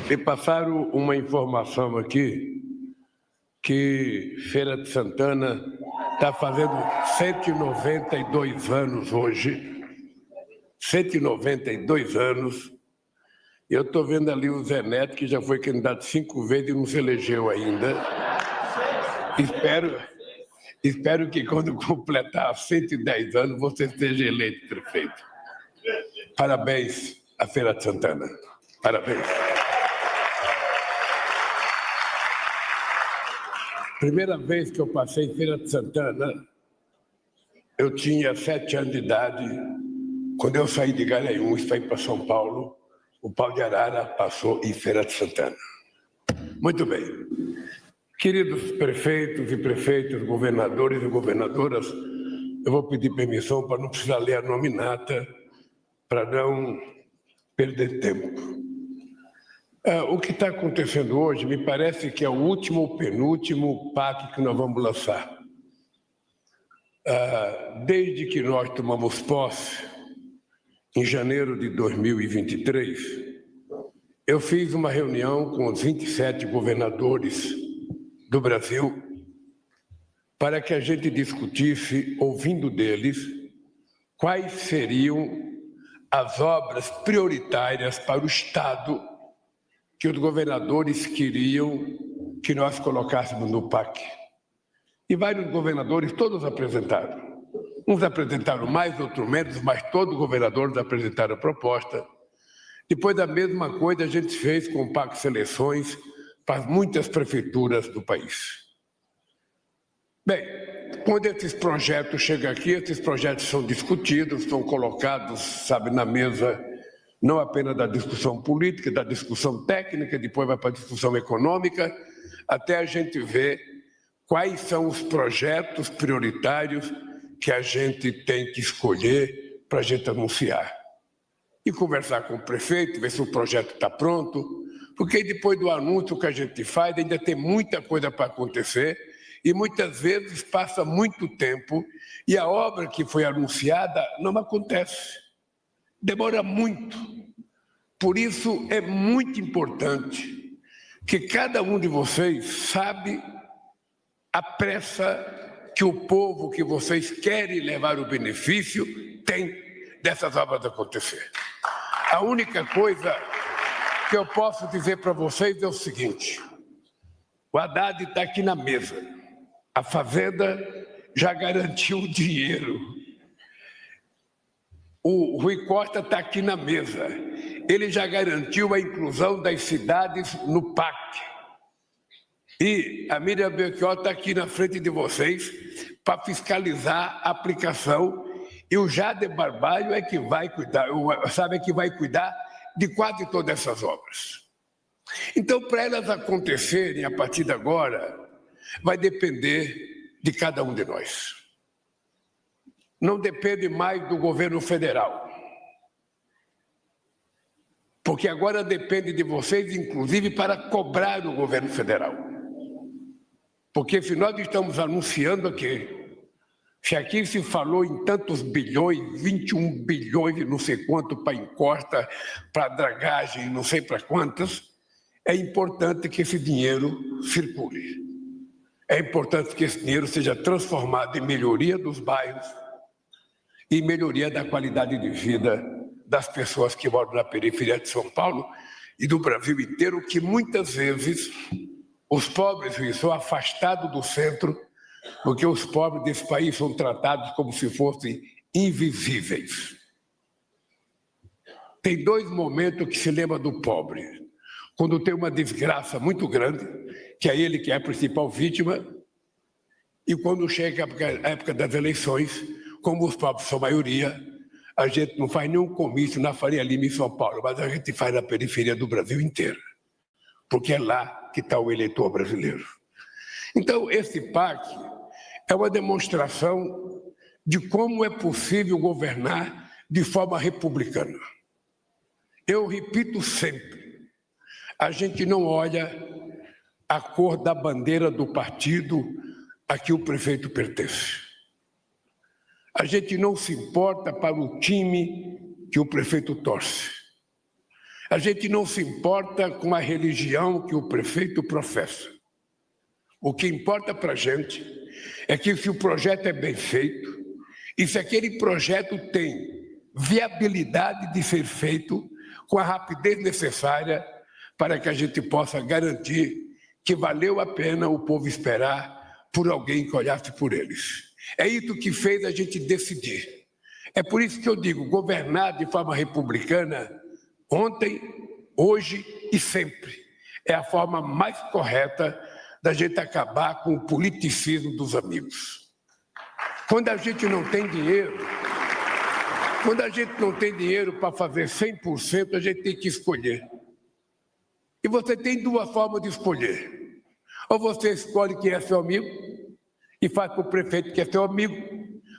Me passaram uma informação aqui que Feira de Santana está fazendo 192 anos hoje. 192 anos. E eu estou vendo ali o Zé Neto, que já foi candidato 5 vezes e não se elegeu ainda. Espero que quando completar 110 anos você seja eleito prefeito. Parabéns à Feira de Santana. Parabéns. Primeira vez que eu passei em Feira de Santana, eu tinha 7 anos de idade. Quando eu saí de Garanhuns para ir para São Paulo, o Pau de Arara passou em Feira de Santana. Muito bem. Queridos prefeitos e prefeitas, governadores e governadoras, eu vou pedir permissão para não precisar ler a nominata, para não perder tempo. O que está acontecendo hoje me parece que é o último ou penúltimo PAC que nós vamos lançar. Desde que nós tomamos posse, em janeiro de 2023, eu fiz uma reunião com os 27 governadores do Brasil para que a gente discutisse, ouvindo deles, quais seriam as obras prioritárias para o Estado que os governadores queriam que nós colocássemos no PAC. E vários governadores, todos apresentaram. Uns apresentaram mais, outros menos, mas todos os governadores apresentaram a proposta. Depois, a mesma coisa a gente fez com o PAC Seleções para muitas prefeituras do país. Bem, quando esses projetos chegam aqui, esses projetos são discutidos, são colocados, sabe, na mesa, não apenas da discussão política, da discussão técnica, depois vai para a discussão econômica, até a gente ver quais são os projetos prioritários que a gente tem que escolher para a gente anunciar. E conversar com o prefeito, ver se o projeto está pronto, porque depois do anúncio que a gente faz, ainda tem muita coisa para acontecer e muitas vezes passa muito tempo e a obra que foi anunciada não acontece. Demora muito. Por isso é muito importante que cada um de vocês sabe a pressa que o povo que vocês querem levar o benefício tem dessas obras acontecer. A única coisa que eu posso dizer para vocês é o seguinte: o Haddad está aqui na mesa, a Fazenda já garantiu o dinheiro, o Rui Costa está aqui na mesa, ele já garantiu a inclusão das cidades no PAC. E a Miriam Belchior está aqui na frente de vocês para fiscalizar a aplicação. E o Jader Barbalho é que vai cuidar, sabe, que vai cuidar de quase todas essas obras. Então, para elas acontecerem a partir de agora, vai depender de cada um de nós. Não depende mais do governo federal. Porque agora depende de vocês, inclusive, para cobrar o governo federal. Porque se nós estamos anunciando aqui, se aqui se falou em tantos bilhões, 21 bilhões e não sei quanto para encosta, para dragagem, não sei para quantas, é importante que esse dinheiro circule. É importante que esse dinheiro seja transformado em melhoria dos bairros e melhoria da qualidade de vida das pessoas que moram na periferia de São Paulo e do Brasil inteiro, que muitas vezes os pobres são afastados do centro, porque os pobres desse país são tratados como se fossem invisíveis. Tem 2 momentos que se lembra do pobre. Quando tem uma desgraça muito grande, que é ele que é a principal vítima, e quando chega a época das eleições, como os pobres são a maioria, a gente não faz nenhum comício na Faria Lima em São Paulo, mas a gente faz na periferia do Brasil inteiro, porque é lá que está o eleitor brasileiro. Então, esse PAC é uma demonstração de como é possível governar de forma republicana. Eu repito sempre, a gente não olha a cor da bandeira do partido a que o prefeito pertence. A gente não se importa para o time que o prefeito torce. A gente não se importa com a religião que o prefeito professa. O que importa para a gente é que se o projeto é bem feito e se aquele projeto tem viabilidade de ser feito com a rapidez necessária para que a gente possa garantir que valeu a pena o povo esperar por alguém que olhasse por eles. É isso que fez a gente decidir. É por isso que eu digo, governar de forma republicana, ontem, hoje e sempre, é a forma mais correta da gente acabar com o politicismo dos amigos. Quando a gente não tem dinheiro, para fazer 100%, a gente tem que escolher. E você tem duas formas de escolher. Ou você escolhe quem é seu amigo e faz para o prefeito que é seu amigo,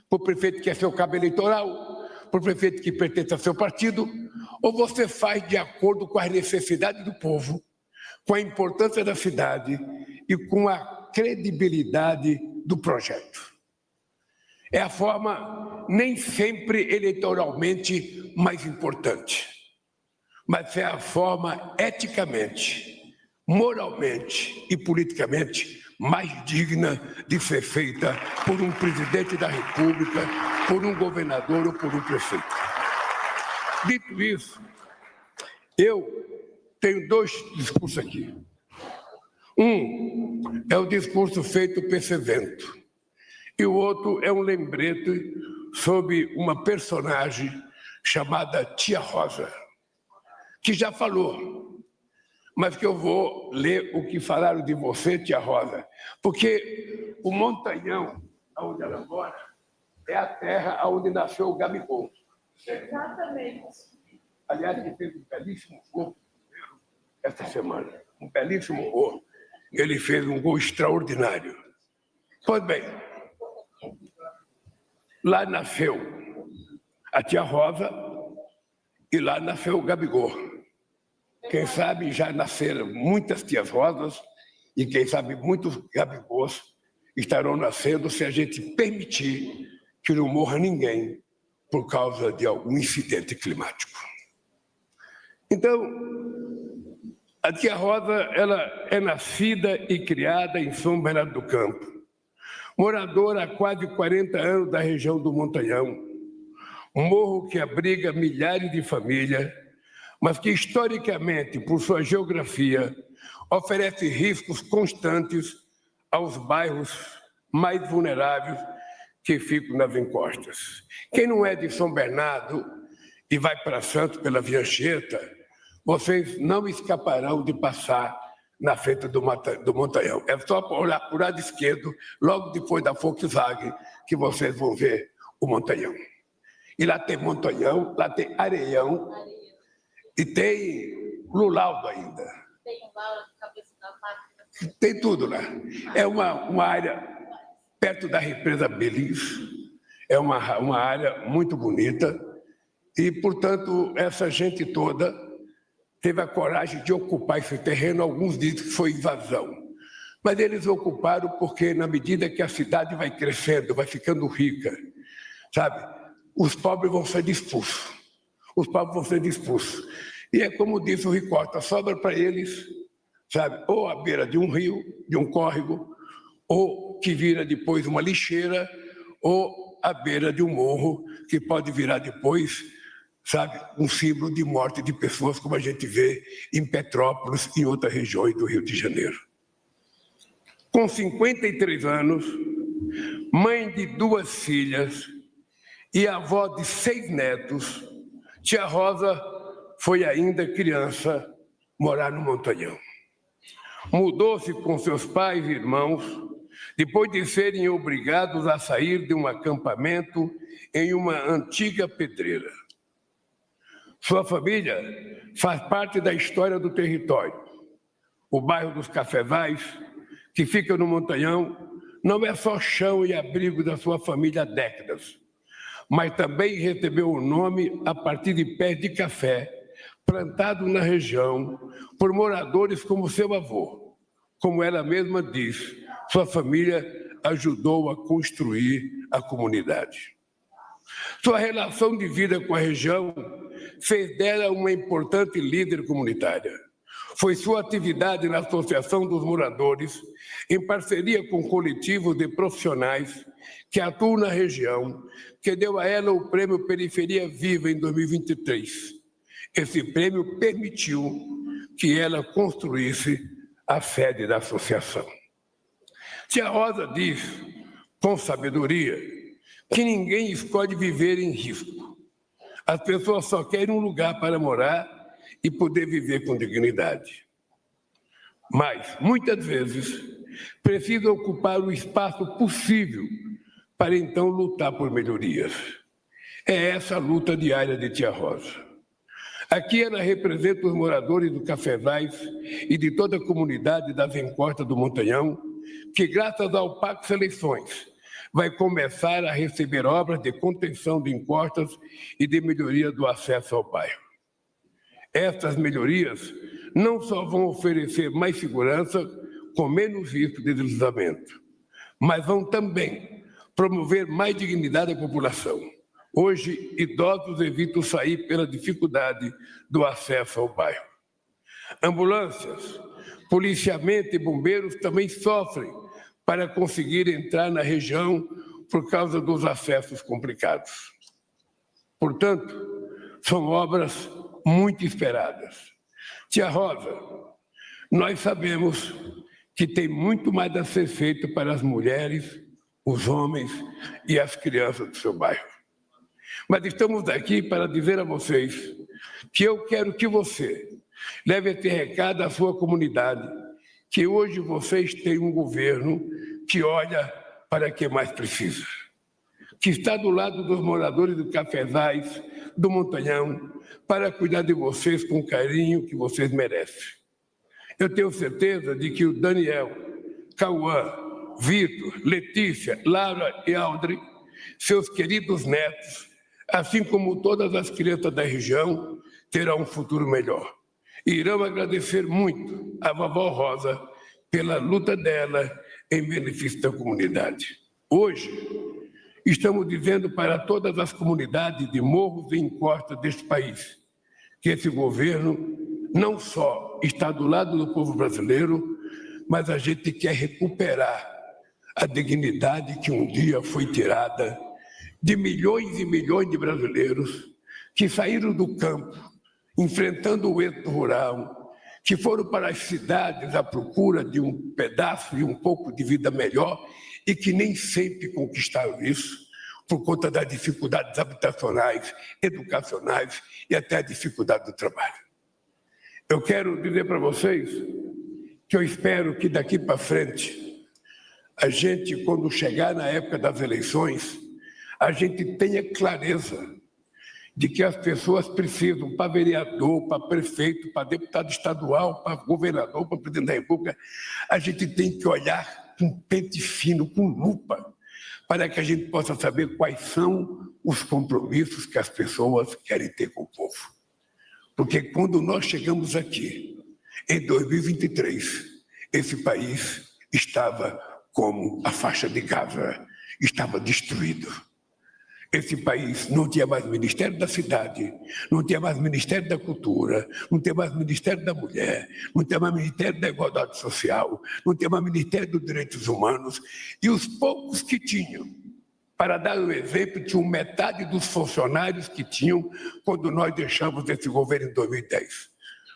para o prefeito que é seu cabo eleitoral, para o prefeito que pertence ao seu partido, ou você faz de acordo com as necessidades do povo, com a importância da cidade e com a credibilidade do projeto. É a forma nem sempre eleitoralmente mais importante, mas é a forma eticamente, moralmente e politicamente mais digna de ser feita por um presidente da República, por um governador ou por um prefeito. Dito isso, eu tenho dois discursos aqui. Um é o discurso feito para esse evento e o outro é um lembrete sobre uma personagem chamada Tia Rosa, que já falou, mas que eu vou ler o que falaram de você, Tia Rosa, porque o Montanhão, onde ela mora, é a terra onde nasceu o Gabigol. Exatamente. Aliás, ele fez um belíssimo gol essa semana, um belíssimo gol. Ele fez um gol extraordinário. Pois bem, lá nasceu a Tia Rosa e lá nasceu o Gabigol. Quem sabe já nasceram muitas Tias Rosas e quem sabe muitos Gabigols estarão nascendo se a gente permitir que não morra ninguém por causa de algum incidente climático. Então, a Tia Rosa, ela é nascida e criada em São Bernardo do Campo, moradora há quase 40 anos da região do Montanhão, um morro que abriga milhares de famílias, mas que historicamente, por sua geografia, oferece riscos constantes aos bairros mais vulneráveis que ficam nas encostas. Quem não é de São Bernardo e vai para Santos pela Via Anchieta, vocês não escaparão de passar na frente do Montanhão. É só olhar para o lado esquerdo, logo depois da Volkswagen, que vocês vão ver o Montanhão. E lá tem Montanhão, lá tem Areião, e tem Lulaldo ainda. Tem um Laura de cabeça da máquina. Tem tudo lá. É uma área perto da represa Beliz, é uma área muito bonita, e, portanto, essa gente toda teve a coragem de ocupar esse terreno. Alguns dizem que foi invasão, mas eles ocuparam porque, na medida que a cidade vai crescendo, vai ficando rica, sabe, os pobres vão ser expulsos. Os pobres vão ser expulsos. E é como disse o Ricota, sobra para eles, sabe, ou à beira de um rio, de um córrego, ou que vira depois uma lixeira, ou à beira de um morro, que pode virar depois, sabe, um símbolo de morte de pessoas, como a gente vê em Petrópolis e em outras regiões do Rio de Janeiro. Com 53 anos, mãe de 2 filhas e avó de 6 netos, Tia Rosa foi ainda criança morar no Montanhão. Mudou-se com seus pais e irmãos depois de serem obrigados a sair de um acampamento em uma antiga pedreira. Sua família faz parte da história do território. O bairro dos Cafezais, que fica no Montanhão, não é só chão e abrigo da sua família há décadas, mas também recebeu o nome a partir de pés de café plantados na região por moradores como seu avô. Como ela mesma diz, sua família ajudou a construir a comunidade. Sua relação de vida com a região fez dela uma importante líder comunitária. Foi sua atividade na Associação dos Moradores, em parceria com coletivos de profissionais que atuam na região, que deu a ela o Prêmio Periferia Viva em 2023. Esse prêmio permitiu que ela construísse a sede da associação. Tia Rosa diz, com sabedoria, que ninguém escolhe viver em risco. As pessoas só querem um lugar para morar e poder viver com dignidade. Mas, muitas vezes, precisa ocupar o espaço possível para então lutar por melhorias. É essa a luta diária de Tia Rosa. Aqui ela representa os moradores do Cafezais e de toda a comunidade das encostas do Montanhão, que, graças ao Pacto Seleções, vai começar a receber obras de contenção de encostas e de melhoria do acesso ao bairro. Essas melhorias não só vão oferecer mais segurança, com menos risco de deslizamento, mas vão também promover mais dignidade à população. Hoje, idosos evitam sair pela dificuldade do acesso ao bairro. Ambulâncias, policiamento e bombeiros também sofrem para conseguir entrar na região por causa dos acessos complicados. Portanto, são obras muito esperadas. Tia Rosa, nós sabemos que tem muito mais a ser feito para as mulheres, os homens e as crianças do seu bairro. Mas estamos aqui para dizer a vocês que eu quero que você leve esse recado à sua comunidade, que hoje vocês têm um governo que olha para quem mais precisa, que está do lado dos moradores do Cafezais, do Montanhão, para cuidar de vocês com o carinho que vocês merecem. Eu tenho certeza de que o Daniel, Cauã, Vitor, Letícia, Laura e Aldri, seus queridos netos, assim como todas as crianças da região, terão um futuro melhor. E irão agradecer muito a vovó Rosa pela luta dela em benefício da comunidade. Hoje, estamos dizendo para todas as comunidades de morros e encostas deste país que esse governo não só está do lado do povo brasileiro, mas a gente quer recuperar a dignidade que um dia foi tirada de milhões e milhões de brasileiros que saíram do campo, enfrentando o êxodo rural, que foram para as cidades à procura de um pedaço e um pouco de vida melhor e que nem sempre conquistaram isso, por conta das dificuldades habitacionais, educacionais e até a dificuldade do trabalho. Eu quero dizer para vocês que eu espero que daqui para frente, a gente, quando chegar na época das eleições, a gente tenha clareza de que as pessoas precisam, para vereador, para prefeito, para deputado estadual, para governador, para presidente da República, a gente tem que olhar com pente fino, com lupa, para que a gente possa saber quais são os compromissos que as pessoas querem ter com o povo. Porque quando nós chegamos aqui, em 2023, esse país estava como a faixa de Gaza, estava destruído. Esse país não tinha mais Ministério da Cidade, não tinha mais Ministério da Cultura, não tinha mais Ministério da Mulher, não tinha mais Ministério da Igualdade Social, não tinha mais Ministério dos Direitos Humanos. E os poucos que tinham, para dar um exemplo, tinham metade dos funcionários que tinham quando nós deixamos esse governo em 2010.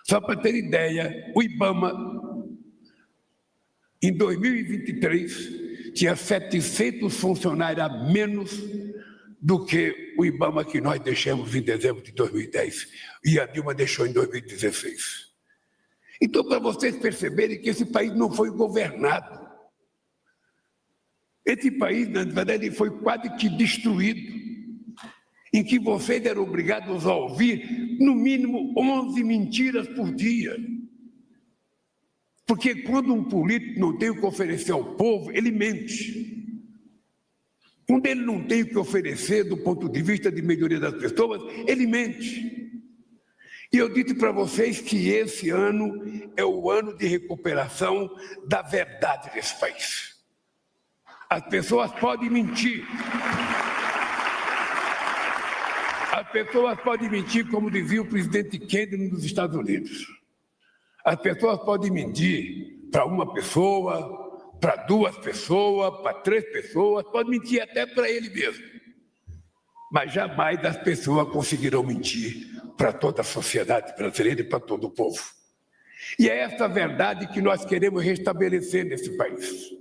Só para ter ideia, o IBAMA, em 2023, tinha 700 funcionários a menos do que o IBAMA que nós deixamos em dezembro de 2010 e a Dilma deixou em 2016. Então, para vocês perceberem que esse país não foi governado, esse país, na verdade, foi quase que destruído, em que vocês eram obrigados a ouvir, no mínimo, 11 mentiras por dia. Porque quando um político não tem o que oferecer ao povo, ele mente. Quando ele não tem o que oferecer do ponto de vista de melhoria das pessoas, ele mente. E eu disse para vocês que esse ano é o ano de recuperação da verdade desse país. As pessoas podem mentir. As pessoas podem mentir, como dizia o presidente Kennedy nos Estados Unidos. As pessoas podem mentir para uma pessoa, para duas pessoas, para três pessoas, podem mentir até para ele mesmo. Mas jamais as pessoas conseguirão mentir para toda a sociedade brasileira e para todo o povo. E é essa verdade que nós queremos restabelecer nesse país.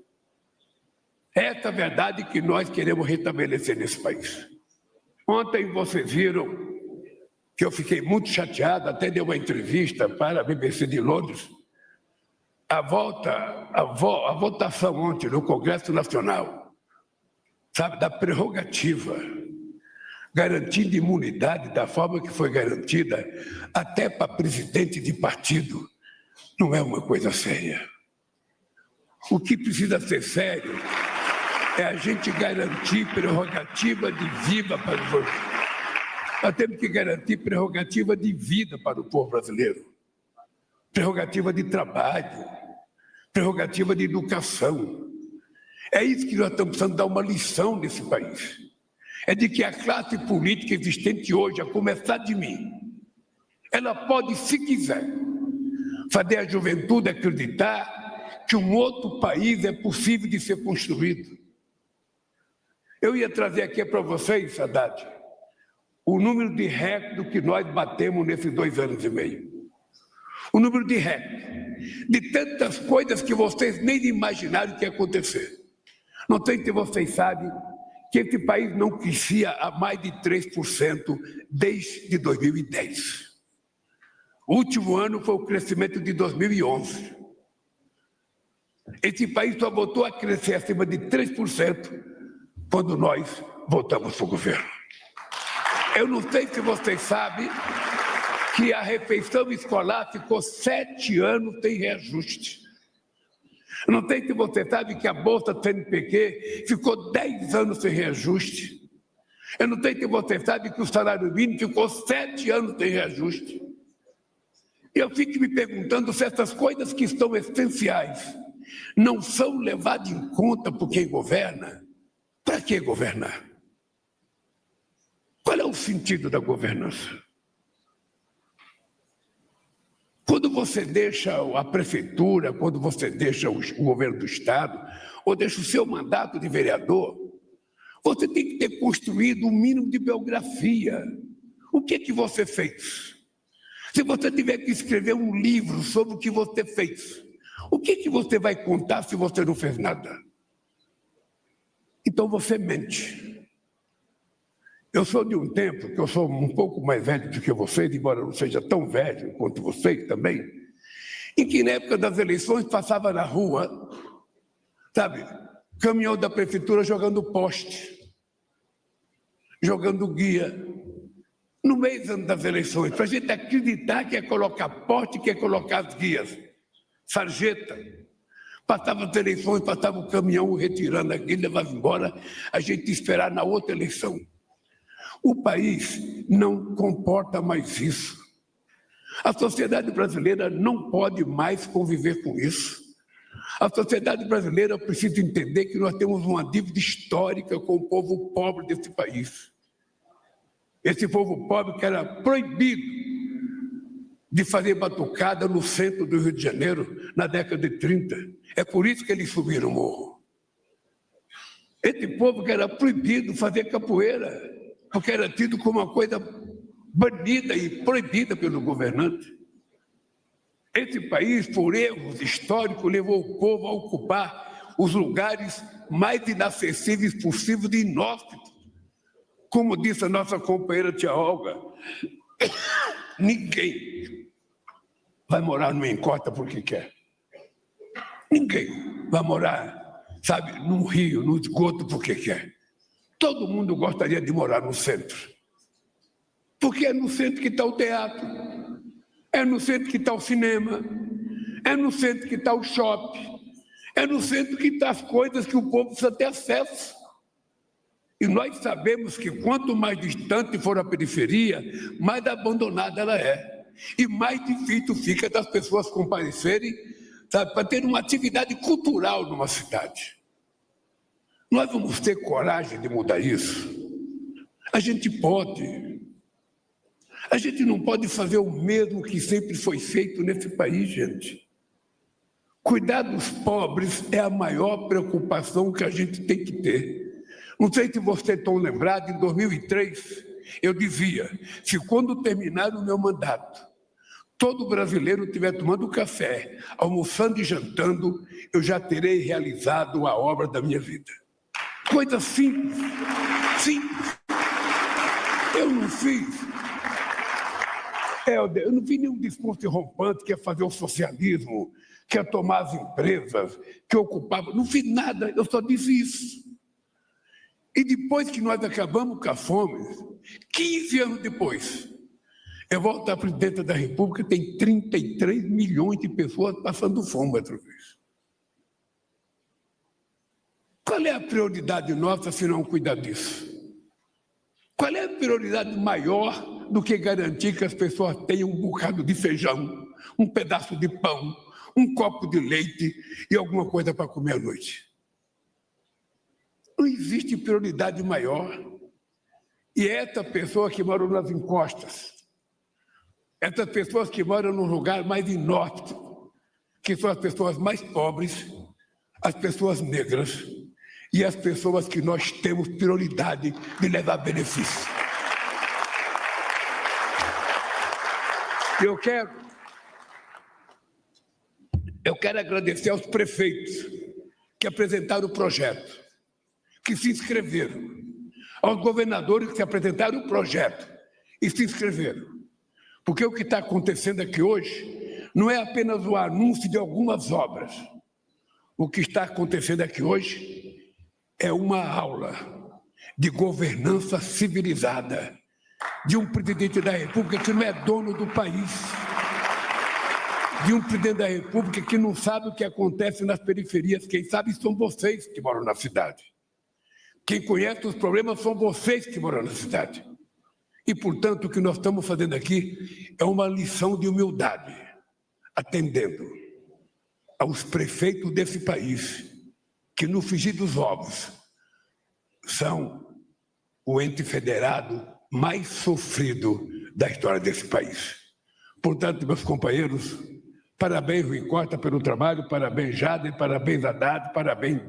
É essa verdade que nós queremos restabelecer nesse país. Ontem vocês viram que eu fiquei muito chateado, até dei uma entrevista para a BBC de Londres. A votação ontem no Congresso Nacional, sabe, da prerrogativa, garantindo imunidade da forma que foi garantida, até para presidente de partido, não é uma coisa séria. O que precisa ser sério é a gente garantir prerrogativa de vida para os outros. Nós temos que garantir prerrogativa de vida para o povo brasileiro, prerrogativa de trabalho, prerrogativa de educação. É isso que nós estamos precisando dar uma lição nesse país. É de que a classe política existente hoje, a começar de mim, ela pode, se quiser, fazer a juventude acreditar que um outro país é possível de ser construído. Eu ia trazer aqui para vocês, Haddad, o número de recorde que nós batemos nesses 2 anos e meio. O número de recorde, de tantas coisas que vocês nem imaginaram que ia acontecer. Não sei se vocês sabem que esse país não crescia a mais de 3% desde 2010. O último ano foi o crescimento de 2011. Esse país só voltou a crescer acima de 3% quando nós voltamos para o governo. Eu não sei se vocês sabem que a refeição escolar ficou 7 anos sem reajuste. Eu não sei se você sabe que a Bolsa CNPq ficou 10 anos sem reajuste. Eu não sei se você sabe que o salário mínimo ficou 7 anos sem reajuste. Eu fico me perguntando se essas coisas que estão essenciais não são levadas em conta por quem governa. Para que governar? Qual é o sentido da governança? Quando você deixa a prefeitura, quando você deixa o governo do Estado, ou deixa o seu mandato de vereador, você tem que ter construído um mínimo de biografia. O que é que você fez? Se você tiver que escrever um livro sobre o que você fez, o que é que você vai contar se você não fez nada? Então você mente. Eu sou de um tempo, que eu sou um pouco mais velho do que vocês, embora eu não seja tão velho quanto vocês também, em que na época das eleições passava na rua, sabe, caminhão da prefeitura jogando poste, jogando guia, no meio das eleições, para a gente acreditar que é colocar poste, que é colocar as guias, sarjeta. Passava as eleições, passava o caminhão retirando aqui, levava embora, a gente esperar na outra eleição. O país não comporta mais isso. A sociedade brasileira não pode mais conviver com isso. A sociedade brasileira precisa entender que nós temos uma dívida histórica com o povo pobre desse país. Esse povo pobre que era proibido de fazer batucada no centro do Rio de Janeiro na década de 30. É por isso que eles subiram o morro. Esse povo que era proibido fazer capoeira, porque era tido como uma coisa banida e proibida pelo governante. Esse país, por erros históricos, levou o povo a ocupar os lugares mais inacessíveis possíveis de inóspitos. Como disse a nossa companheira tia Olga, ninguém vai morar numa encota porque quer. Ninguém vai morar, sabe, num rio, no esgoto porque quer. Todo mundo gostaria de morar no centro. Porque é no centro que está o teatro, é no centro que está o cinema, é no centro que está o shopping, é no centro que estão as coisas que o povo precisa ter acesso. E nós sabemos que quanto mais distante for a periferia, mais abandonada ela é. E mais difícil fica das pessoas comparecerem, sabe, para ter uma atividade cultural numa cidade. Nós vamos ter coragem de mudar isso? A gente pode. A gente não pode fazer o mesmo que sempre foi feito nesse país, gente. Cuidar dos pobres é a maior preocupação que a gente tem que ter. Não sei se vocês estão lembrados, em 2003, eu dizia, se quando terminar o meu mandato, todo brasileiro estiver tomando café, almoçando e jantando, eu já terei realizado a obra da minha vida. Coisa simples, simples. Eu não fiz nenhum discurso rompante que ia fazer o socialismo, que ia tomar as empresas, que ocupava. Não fiz nada, eu só disse isso. E depois que nós acabamos com a fome, 15 anos depois, eu volto à presidenta da República, tem 33 milhões de pessoas passando fome outra vez. Qual é a prioridade nossa se não cuidar disso? Qual é a prioridade maior do que garantir que as pessoas tenham um bocado de feijão, um pedaço de pão, um copo de leite e alguma coisa para comer à noite? Não existe prioridade maior. E essa pessoa que mora nas encostas, essas pessoas que moram num lugar mais inóspito, que são as pessoas mais pobres, as pessoas negras e as pessoas que nós temos prioridade de levar benefício. Eu quero agradecer aos prefeitos que apresentaram o projeto, que se inscreveram, aos governadores que apresentaram o projeto e se inscreveram. Porque o que está acontecendo aqui hoje não é apenas o anúncio de algumas obras. O que está acontecendo aqui hoje é uma aula de governança civilizada de um presidente da República que não é dono do país, de um presidente da República que não sabe o que acontece nas periferias. Quem sabe são vocês que moram na cidade. Quem conhece os problemas são vocês que moram na cidade. E, portanto, o que nós estamos fazendo aqui é uma lição de humildade, atendendo aos prefeitos desse país, que no frigir dos ovos são o ente federado mais sofrido da história desse país. Portanto, meus companheiros, parabéns, Rui Costa, pelo trabalho, parabéns, Jader, parabéns, Haddad, parabéns,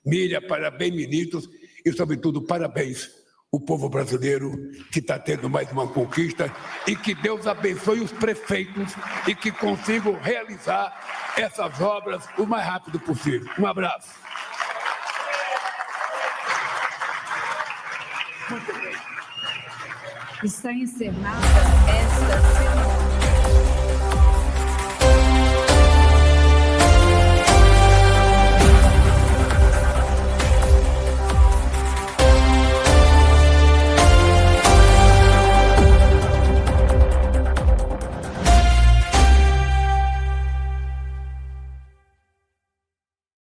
Miriam, parabéns, ministros, e, sobretudo, parabéns o povo brasileiro que está tendo mais uma conquista, e que Deus abençoe os prefeitos e que consigam realizar essas obras o mais rápido possível. Um abraço. Está encerrada esta cerimônia.